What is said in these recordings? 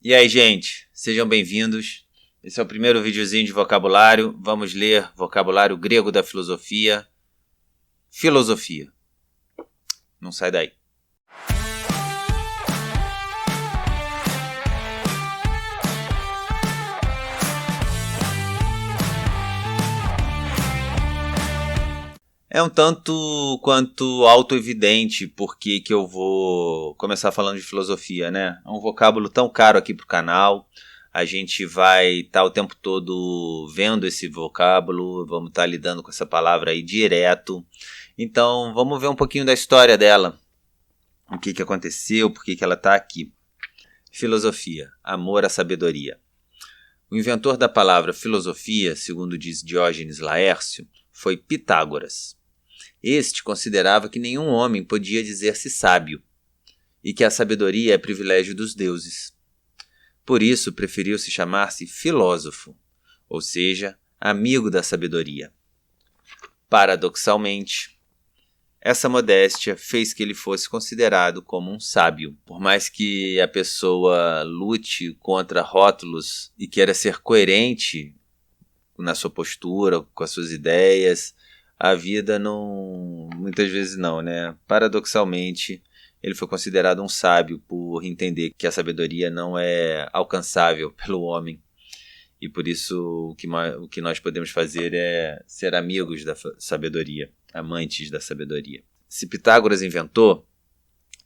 E aí, gente, sejam bem-vindos. Esse é o primeiro videozinho de vocabulário. Vamos ler vocabulário grego da filosofia. Filosofia. Não sai daí. É um tanto quanto autoevidente porque que eu vou começar falando de filosofia, né? É um vocábulo tão caro aqui pro canal. A gente vai estar o tempo todo vendo esse vocábulo, vamos estar lidando com essa palavra aí direto. Então, vamos ver um pouquinho da história dela. O que aconteceu, por que ela está aqui. Filosofia, amor à sabedoria. O inventor da palavra filosofia, segundo diz Diógenes Laércio, foi Pitágoras. Este considerava que nenhum homem podia dizer-se sábio, e que a sabedoria é privilégio dos deuses. Por isso preferiu se chamar-se filósofo, ou seja, amigo da sabedoria. Paradoxalmente, essa modéstia fez que ele fosse considerado como um sábio. Por mais que a pessoa lute contra rótulos e queira ser coerente na sua postura, com as suas ideias, a vida não, muitas vezes não, né? Paradoxalmente, ele foi considerado um sábio por entender que a sabedoria não é alcançável pelo homem. E por isso o que nós podemos fazer é ser amigos da sabedoria, amantes da sabedoria. Se Pitágoras inventou,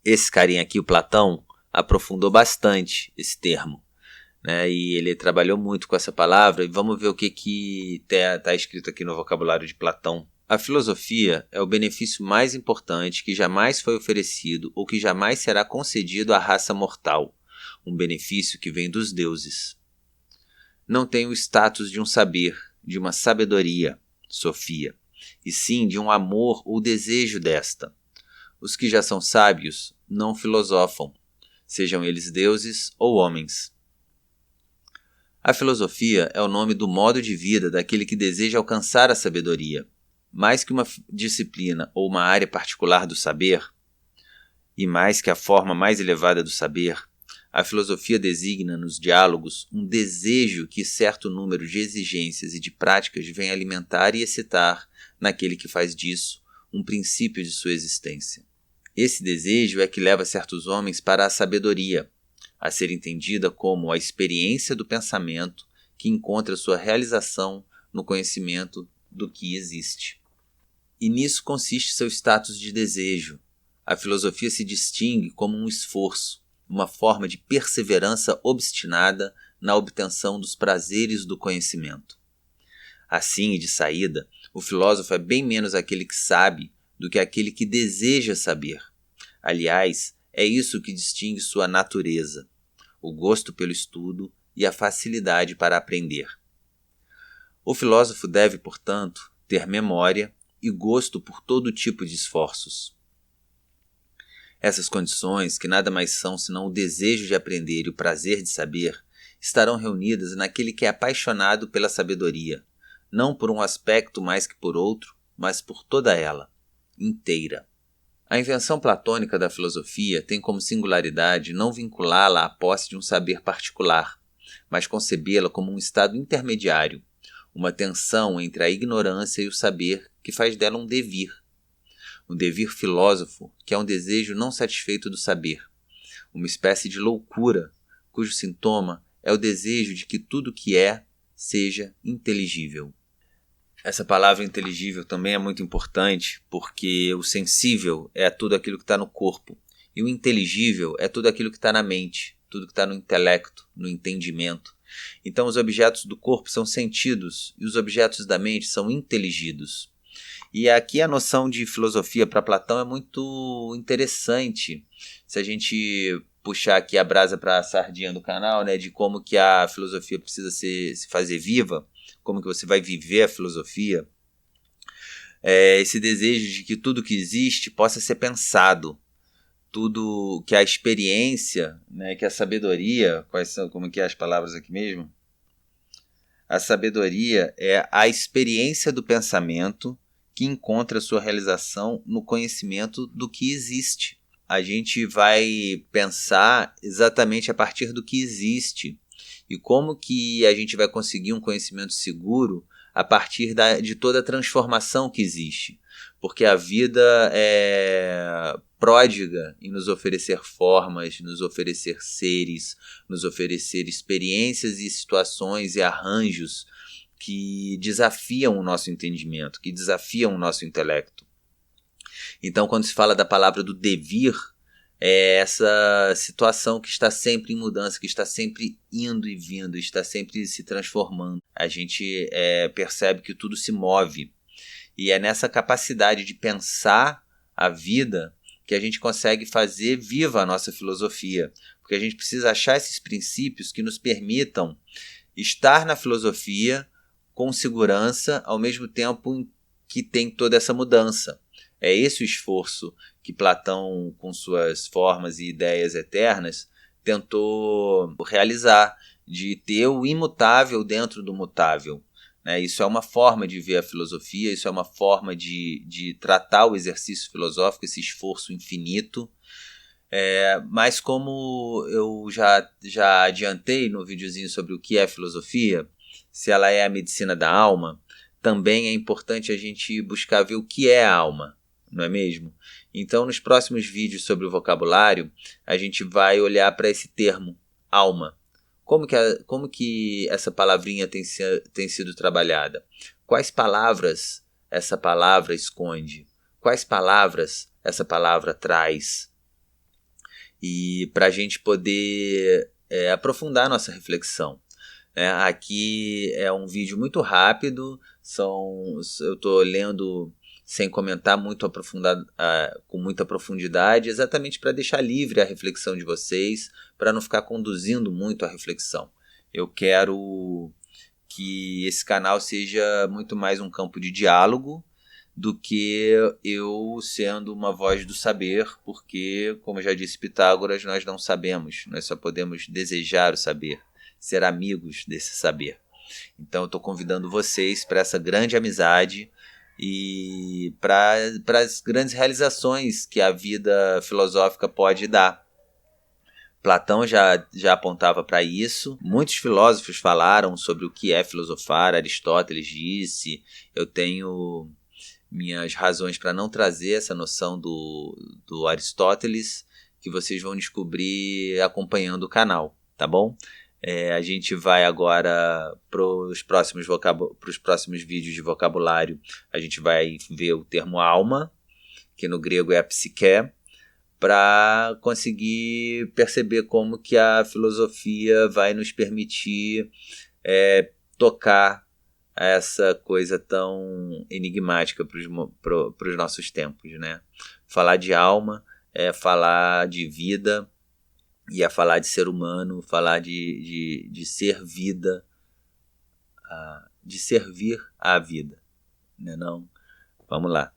esse carinha aqui, o Platão, aprofundou bastante esse termo, né? E ele trabalhou muito com essa palavra. E vamos ver o que está escrito aqui no vocabulário de Platão. A filosofia é o benefício mais importante que jamais foi oferecido ou que jamais será concedido à raça mortal, um benefício que vem dos deuses. Não tem o status de um saber, de uma sabedoria, Sofia, e sim de um amor ou desejo desta. Os que já são sábios não filosofam, sejam eles deuses ou homens. A filosofia é o nome do modo de vida daquele que deseja alcançar a sabedoria. Mais que uma disciplina ou uma área particular do saber, e mais que a forma mais elevada do saber, a filosofia designa nos diálogos um desejo que certo número de exigências e de práticas vem alimentar e excitar naquele que faz disso um princípio de sua existência. Esse desejo é que leva certos homens para a sabedoria, a ser entendida como a experiência do pensamento que encontra sua realização no conhecimento do que existe. E nisso consiste seu status de desejo. A filosofia se distingue como um esforço, uma forma de perseverança obstinada na obtenção dos prazeres do conhecimento. Assim e de saída, o filósofo é bem menos aquele que sabe do que aquele que deseja saber. Aliás, é isso que distingue sua natureza, o gosto pelo estudo e a facilidade para aprender. O filósofo deve, portanto, ter memória e gosto por todo tipo de esforços. Essas condições, que nada mais são senão o desejo de aprender e o prazer de saber, estarão reunidas naquele que é apaixonado pela sabedoria, não por um aspecto mais que por outro, mas por toda ela, inteira. A invenção platônica da filosofia tem como singularidade não vinculá-la à posse de um saber particular, mas concebê-la como um estado intermediário, uma tensão entre a ignorância e o saber que faz dela um devir. Um devir filósofo, que é um desejo não satisfeito do saber, uma espécie de loucura, cujo sintoma é o desejo de que tudo que é seja inteligível. Essa palavra inteligível também é muito importante, porque o sensível é tudo aquilo que está no corpo, e o inteligível é tudo aquilo que está na mente, tudo que está no intelecto, no entendimento. Então os objetos do corpo são sentidos e os objetos da mente são inteligidos. E aqui a noção de filosofia para Platão é muito interessante. Se a gente puxar aqui a brasa para a sardinha do canal, né, de como que a filosofia precisa se fazer viva, como que você vai viver a filosofia, esse desejo de que tudo que existe possa ser pensado, tudo que a experiência, né, que a sabedoria, como que é as palavras aqui mesmo? A sabedoria é a experiência do pensamento que encontra sua realização no conhecimento do que existe. a gente vai pensar exatamente a partir do que existe e como que a gente vai conseguir um conhecimento seguro a partir de toda a transformação que existe. Porque a vida é pródiga em nos oferecer formas, nos oferecer seres, nos oferecer experiências e situações e arranjos que desafiam o nosso entendimento, que desafiam o nosso intelecto. Então, quando se fala da palavra do devir, é essa situação que está sempre em mudança, que está sempre indo e vindo, está sempre se transformando. A gente percebe que tudo se move. E é nessa capacidade de pensar a vida que a gente consegue fazer viva a nossa filosofia. Porque a gente precisa achar esses princípios que nos permitam estar na filosofia com segurança, ao mesmo tempo que tem toda essa mudança. É esse o esforço que Platão, com suas formas e ideias eternas, tentou realizar, de ter o imutável dentro do mutável. Isso é uma forma de ver a filosofia, isso é uma forma de tratar o exercício filosófico, esse esforço infinito. Mas como eu já adiantei no videozinho sobre o que é filosofia, se ela é a medicina da alma, também é importante a gente buscar ver o que é a alma, não é mesmo? Então, nos próximos vídeos sobre o vocabulário, a gente vai olhar para esse termo, alma. Como que essa palavrinha tem sido trabalhada? Quais palavras essa palavra esconde? Quais palavras essa palavra traz? E para a gente poder aprofundar a nossa reflexão. Aqui é um vídeo muito rápido, eu estou lendo sem comentar muito aprofundado, com muita profundidade, exatamente para deixar livre a reflexão de vocês, para não ficar conduzindo muito a reflexão. Eu quero que esse canal seja muito mais um campo de diálogo do que eu sendo uma voz do saber, porque, como já disse Pitágoras, nós não sabemos, nós só podemos desejar o saber, ser amigos desse saber. Então eu estou convidando vocês para essa grande amizade e para as grandes realizações que a vida filosófica pode dar. Platão já apontava para isso, muitos filósofos falaram sobre o que é filosofar, Aristóteles disse, eu tenho minhas razões para não trazer essa noção do Aristóteles, que vocês vão descobrir acompanhando o canal, tá bom? A gente vai agora para os próximos vídeos de vocabulário. A gente vai ver o termo alma, que no grego é a psique, para conseguir perceber como que a filosofia vai nos permitir tocar essa coisa tão enigmática para os nossos tempos, né? Falar de alma é falar de vida, e a falar de ser humano, falar de ser vida, de servir à vida, né não? Vamos lá.